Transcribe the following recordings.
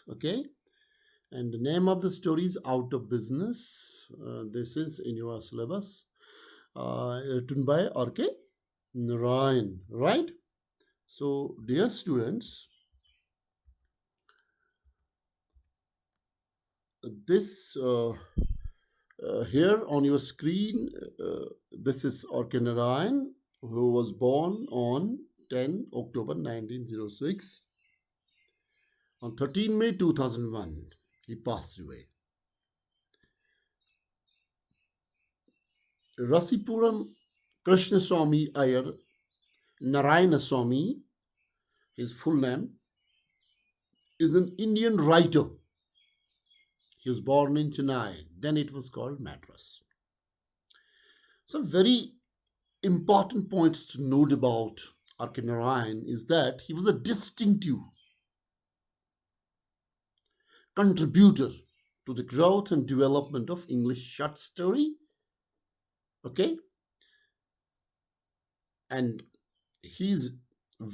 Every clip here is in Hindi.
Okay, and the name of the story is Out of Business. This is in your syllabus, written by R.K. Narayan, right? So, dear students, this here on your screen, this is R.K. Narayan, who was born on 10 October 1906. On 13 May 2001, he passed away. Rasipuram Krishnaswamy Iyer Narayanaswamy, his full name, is an Indian writer. He was born in Chennai, then it was called Madras. Some very important points to note about R.K. Narayan is that he was a distinctive contributor to the growth and development of English short story. Okay, and he's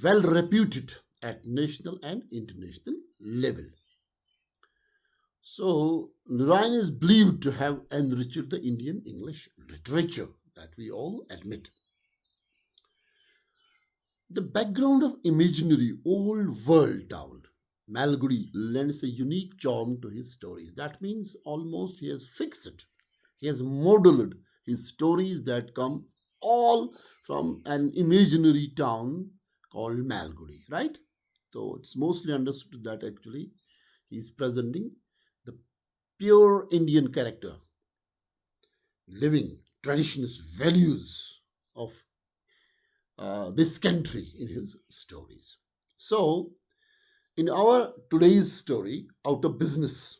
well reputed at national and international level. So Narayan is believed to have enriched the Indian English literature, that we all admit. The background of imaginary old world town Malgudi lends a unique charm to his stories. That means almost he has fixed it. He has modeled his stories that come all from an imaginary town called Malgudi, right? So it's mostly understood that actually he's presenting the pure Indian character, living traditions, values of this country in his stories. So, in our today's story, Out of Business,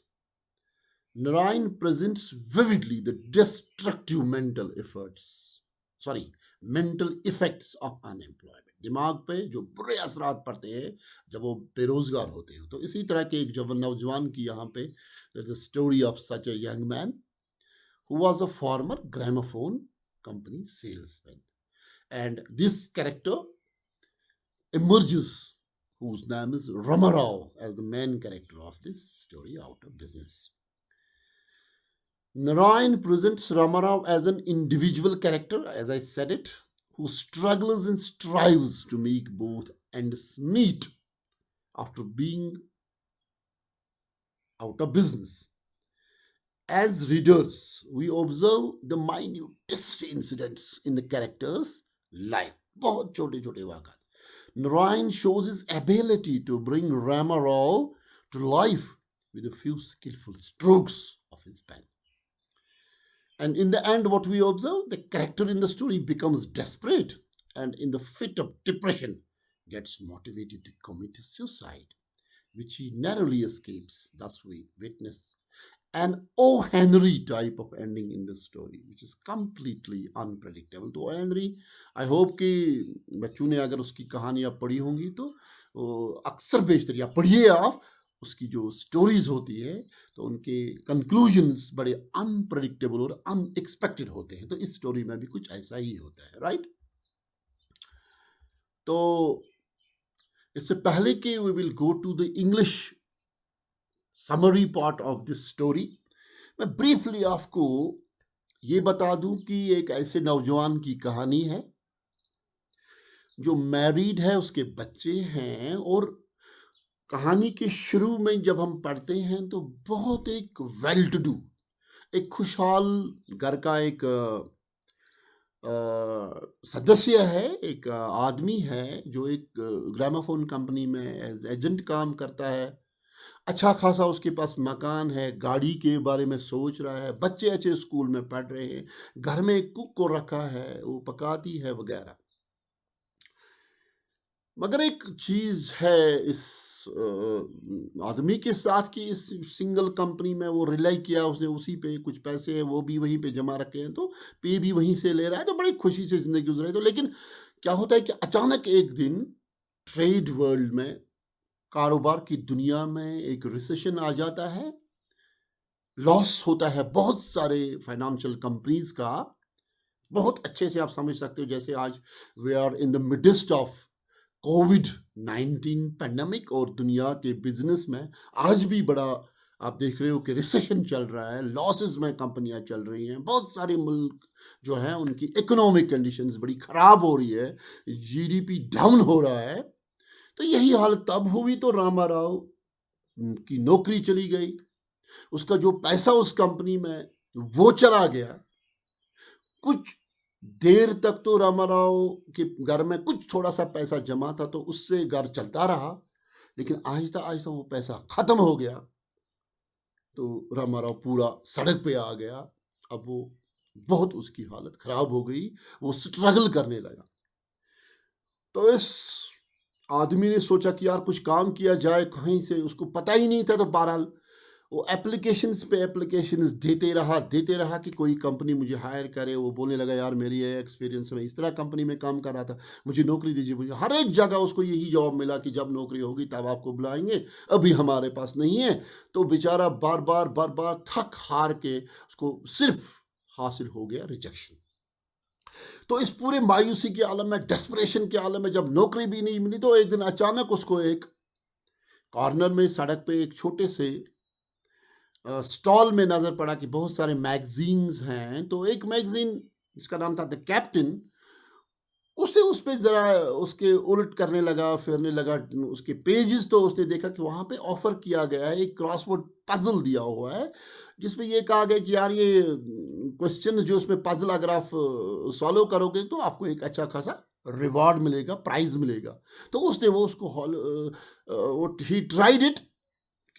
Narayan presents vividly the destructive mental effects of unemployment. दिमाग पे जो बुरे असरात पड़ते हैं जब वो बेरोजगार होते हैं. तो इसी तरह के एक जब नौजवान की यहाँ पे there's a story of such a young man who was a former gramophone company salesman. And this character emerges, whose name is Ramarao, as the main character of this story, Out of Business. Narayan presents Ramarao as an individual character, as I said it, who struggles and strives to make both ends meet after being out of business. As readers, we observe the minutest incidents in the character's life. बहुत छोटे छोटे वाक़यात. Narayan shows his ability to bring Ramarao to life with a few skillful strokes of his pen. And in the end, what we observe, the character in the story becomes desperate and in the fit of depression gets motivated to commit suicide, which he narrowly escapes. Thus, we witness an O. Henry type of ending in this story, which is completely unpredictable. तो O. Henry, I hope कि बच्चों ने अगर उसकी कहानियाँ पढ़ी होंगी तो अक्सर बेशतर या पढ़िए आप उसकी जो स्टोरीज होती है तो उनके कंक्लूजन्स बड़े अनप्रेडिक्टेबल और अनएक्सपेक्टेड होते हैं. तो इस स्टोरी में भी कुछ ऐसा ही होता है, राइट? तो इससे पहले कि we will go to the English summary part of this story, मैं ब्रीफली आपको ये बता दूं कि एक ऐसे नौजवान की कहानी है जो मैरिड है, उसके बच्चे हैं, और कहानी के शुरू में जब हम पढ़ते हैं तो बहुत एक वेल टू डू, एक खुशहाल घर का एक सदस्य है, एक आदमी है जो एक ग्रामोफोन कंपनी में एज एजेंट काम करता है. अच्छा खासा उसके पास मकान है, गाड़ी के बारे में सोच रहा है, बच्चे अच्छे स्कूल में पढ़ रहे हैं, घर में एक कुक को रखा है, वो पकाती है वगैरह. मगर एक चीज है इस आदमी के साथ कि इस सिंगल कंपनी में वो रिलाई किया उसने, उसी पे कुछ पैसे हैं वो भी वहीं पे जमा रखे हैं, तो पे भी वहीं से ले रहा है, तो बड़ी खुशी से जिंदगी गुजर रही है. तो लेकिन क्या होता है कि अचानक एक दिन ट्रेड वर्ल्ड में, कारोबार की दुनिया में एक रिसेशन आ जाता है, लॉस होता है बहुत सारे फाइनेंशियल कंपनीज का. बहुत अच्छे से आप समझ सकते हो, जैसे आज we are in the midst of COVID 19 pandemic और दुनिया के बिजनेस में आज भी बड़ा आप देख रहे हो कि रिसेशन चल रहा है, लॉसेस में कंपनियां चल रही हैं, बहुत सारे मुल्क जो हैं उनकी इकोनॉमिक कंडीशंस बड़ी खराब हो रही है, जीडीपी डाउन हो रहा है। तो यही हालत तब हुई तो रामा राव की नौकरी चली गई, उसका जो पैसा उस कंपनी में वो चला गया। कुछ देर तक तो रामाराव के घर में कुछ थोड़ा सा पैसा जमा था तो उससे घर चलता रहा, लेकिन आहिस्ता आहिस्ता वो पैसा खत्म हो गया तो रामाराव पूरा सड़क पे आ गया। अब वो बहुत उसकी हालत खराब हो गई, वो स्ट्रगल करने लगा। तो इस आदमी ने सोचा कि यार कुछ काम किया जाए कहीं से, उसको पता ही नहीं था। तो बहरहाल वो एप्लीकेशंस पे एप्लीकेशंस देते रहा कि कोई कंपनी मुझे हायर करे। वो बोलने लगा यार मेरी ये एक्सपीरियंस में इस तरह कंपनी में काम कर रहा था, मुझे नौकरी दीजिए। मुझे हर एक जगह उसको यही जवाब मिला कि जब नौकरी होगी तब आपको बुलाएंगे, अभी हमारे पास नहीं है। तो बेचारा बार बार थक हार के उसको सिर्फ हासिल हो गया रिजेक्शन। तो इस पूरे मायूसी के आलम में, डेस्परेशन के आलम में, जब नौकरी भी नहीं मिली तो एक दिन अचानक उसको एक कॉर्नर में सड़क पे एक छोटे से स्टॉल में नज़र पड़ा कि बहुत सारे मैगजीन्स हैं। तो एक मैगजीन जिसका नाम था द कैप्टन, उसे उस पे ज़रा उसके उलट करने लगा, फिरने लगा उसके पेजेस। तो उसने देखा कि वहाँ पे ऑफ़र किया गया है, एक क्रॉसवर्ड पज़ल दिया हुआ है जिसमें ये कहा गया कि यार ये क्वेश्चन जो उसमें पज़ल अगर आप सॉल्व करोगे तो आपको एक अच्छा खासा रिवॉर्ड मिलेगा, प्राइज़ मिलेगा। तो उसने वो उसको वो ही ट्राइड इट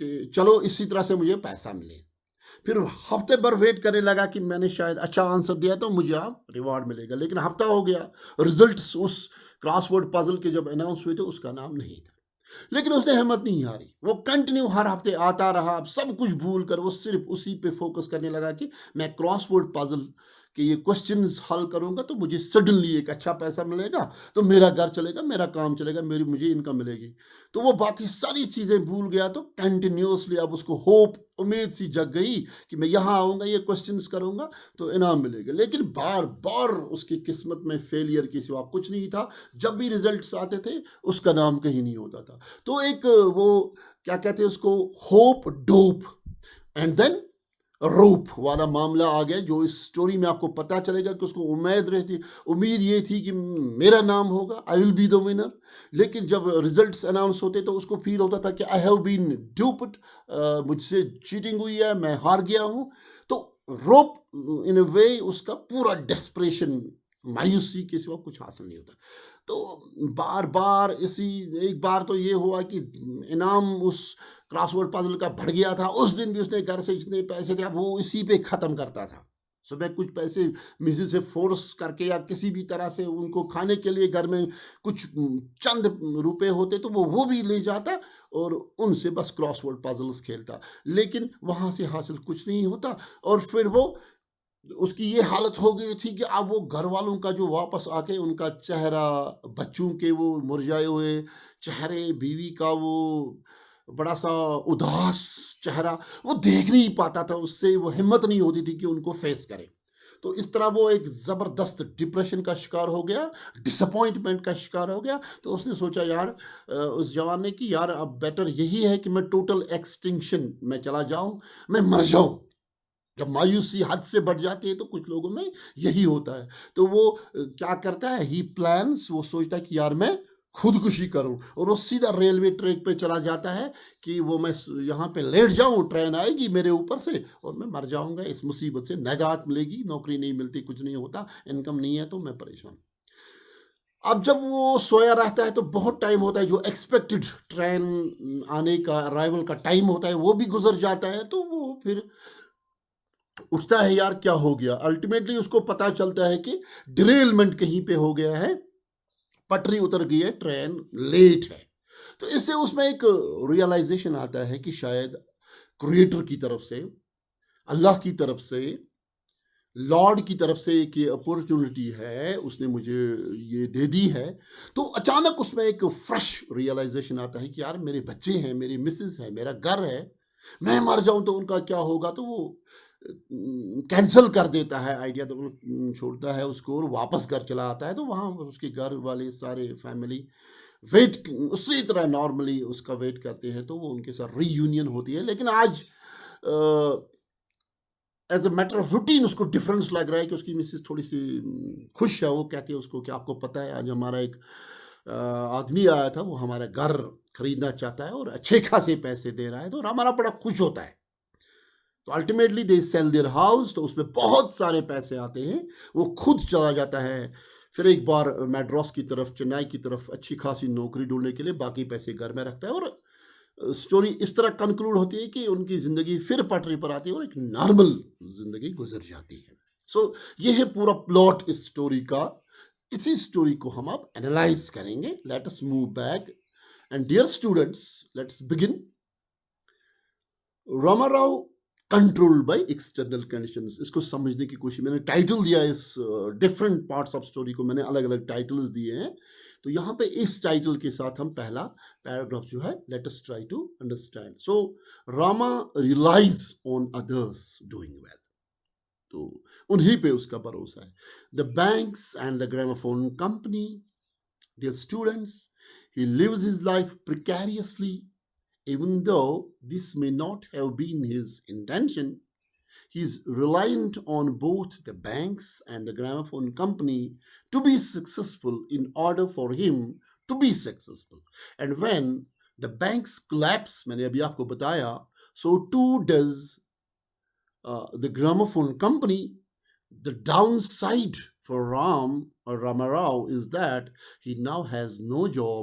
कि चलो इसी तरह से मुझे पैसा मिले। फिर हफ्ते भर वेट करने लगा कि मैंने शायद अच्छा आंसर दिया तो मुझे अब रिवॉर्ड मिलेगा, लेकिन हफ्ता हो गया, रिजल्ट्स उस क्रॉसवर्ड पजल के जब अनाउंस हुए तो उसका नाम नहीं था। लेकिन उसने हिम्मत नहीं हारी, वो कंटिन्यू हर हफ्ते आता रहा। अब सब कुछ भूल कर वो सिर्फ उसी पे फोकस करने लगा कि मैं क्रॉसवर्ड पजल कि ये क्वेश्चंस हल करूंगा तो मुझे सडनली एक अच्छा पैसा मिलेगा, तो मेरा घर चलेगा, मेरा काम चलेगा, मेरी मुझे इनकम मिलेगी। तो वो बाकी सारी चीज़ें भूल गया। तो कंटिन्यूसली अब उसको होप, उम्मीद सी जग गई कि मैं यहाँ आऊँगा, ये क्वेश्चंस करूँगा तो इनाम मिलेगा। लेकिन बार बार उसकी किस्मत में फेलियर के सिवा कुछ नहीं था। जब भी रिजल्ट्स आते थे उसका नाम कहीं नहीं होता था। तो एक वो क्या कहते हैं उसको, होप डोप एंड देन रोप वाला मामला आ गया, जो इस स्टोरी में आपको पता चलेगा कि उसको उम्मीद ये थी कि मेरा नाम होगा, I will be the winner. लेकिन जब रिजल्ट्स अनाउंस होते तो उसको फील होता था कि आई हैव बीन ड्यूप्ड, मुझसे चीटिंग हुई है, मैं हार गया हूँ। तो रोप इन अ वे उसका पूरा डेस्परेशन, मायूसी के सिवा कुछ हासिल नहीं होता। तो बार बार इसी, एक बार तो ये हुआ कि इनाम उस क्रॉसवर्ड पजल का बढ़ गया था। उस दिन भी उसने घर से जितने पैसे थे अब वो इसी पे ख़त्म करता था। सुबह कुछ पैसे मिसेज से फ़ोर्स करके या किसी भी तरह से उनको खाने के लिए घर में कुछ चंद रुपए होते तो वो भी ले जाता और उनसे बस क्रॉसवर्ड पजल्स खेलता। लेकिन वहाँ से हासिल कुछ नहीं होता। और फिर वो, उसकी ये हालत हो गई थी कि अब वो घर वालों का जो वापस आके उनका चेहरा, बच्चों के वो मुरझाए हुए चेहरे, बीवी का वो बड़ा सा उदास चेहरा, वो देख नहीं पाता था। उससे वो हिम्मत नहीं होती थी कि उनको फेस करे। तो इस तरह वो एक ज़बरदस्त डिप्रेशन का शिकार हो गया, डिसअपॉइंटमेंट का शिकार हो गया। तो उसने सोचा यार उस जवान ने कि यार अब बेटर यही है कि मैं टोटल एक्सटिंक्शन में चला जाऊं, मैं मर जाऊं। जब मायूसी हद से बढ़ जाती है तो कुछ लोगों में यही होता है। तो वो क्या करता है, ही प्लान्स, वो सोचता है कि यार मैं खुदकुशी करूं, और वो सीधा रेलवे ट्रैक पे चला जाता है कि वो मैं यहाँ पे लेट जाऊं, ट्रेन आएगी मेरे ऊपर से और मैं मर जाऊंगा, इस मुसीबत से नजात मिलेगी। नौकरी नहीं मिलती, कुछ नहीं होता, इनकम नहीं है तो मैं परेशान। अब जब वो सोया रहता है तो बहुत टाइम होता है, जो एक्सपेक्टेड ट्रेन आने का, अराइवल का टाइम होता है वो भी गुजर जाता है। तो वो फिर उठता है, यार क्या हो गया। अल्टीमेटली उसको पता चलता है कि डिरेलमेंट कहीं पे हो गया है, पटरी उतर गई है, ट्रेन लेट है। तो इससे उसमें एक रियलाइजेशन आता है कि शायद क्रिएटर की तरफ से, अल्लाह की तरफ से, लॉर्ड की तरफ से एक ये अपॉर्चुनिटी है, उसने मुझे ये दे दी है। तो अचानक उसमें एक फ्रेश रियलाइजेशन आता है कि यार मेरे बच्चे हैं, मेरी मिसेस है, मेरा घर है, मैं मर जाऊं तो उनका क्या होगा। तो वो कैंसिल कर देता है आइडिया, तो वो छोड़ता है उसको और वापस घर चला आता है। तो वहाँ उसके घर वाले सारे फैमिली वेट उसी तरह नॉर्मली उसका वेट करते हैं, तो वो उनके साथ रीयूनियन होती है। लेकिन आज as a matter of routine उसको डिफरेंस लग रहा है कि उसकी मिसेस थोड़ी सी खुश है। वो कहती है उसको कि आपको पता है आज हमारा एक आदमी आया था, वो हमारा घर खरीदना चाहता है और अच्छे खासे पैसे दे रहा है, तो हमारा बड़ा खुश होता है। तो ultimately they sell their house, तो उसमें बहुत सारे पैसे आते हैं, वो खुद चला जाता है फिर एक बार मैड्रास की तरफ, चेन्नई की तरफ अच्छी खासी नौकरी ढूंढने के लिए, बाकी पैसे घर में रखता है और स्टोरी इस तरह कंक्लूड होती है कि उनकी ज़िंदगी फिर पटरी पर आती है और एक नॉर्मल ज़िंदगी गुजर जाती है। सो ये है पूरा प्लॉट इस स्टोरी का। इसी स्टोरी को हम अब एनालाइज करेंगे। Let us move back and dear students, let's begin. Ramarao controlled by external conditions, इसको समझने की कोशिश, मैंने टाइटल दिया है इस डिफरेंट पार्ट्स ऑफ स्टोरी को, मैंने अलग अलग टाइटल्स दिए हैं। तो यहाँ पे इस टाइटल के साथ हम पहला पैराग्राफ जो है, let us try to understand. So Rama relies on others doing well, तो उन्हीं पे उसका भरोसा है। The banks and the gramophone company, dear students, he lives his life precariously. Even though this may not have been his intention, he is reliant on both the banks and the gramophone company to be successful in order for him to be successful. And when the banks collapse, मैंने अभी आपको बताया, so too does the gramophone company. The downside for Ram or Ramarao is that he now has no job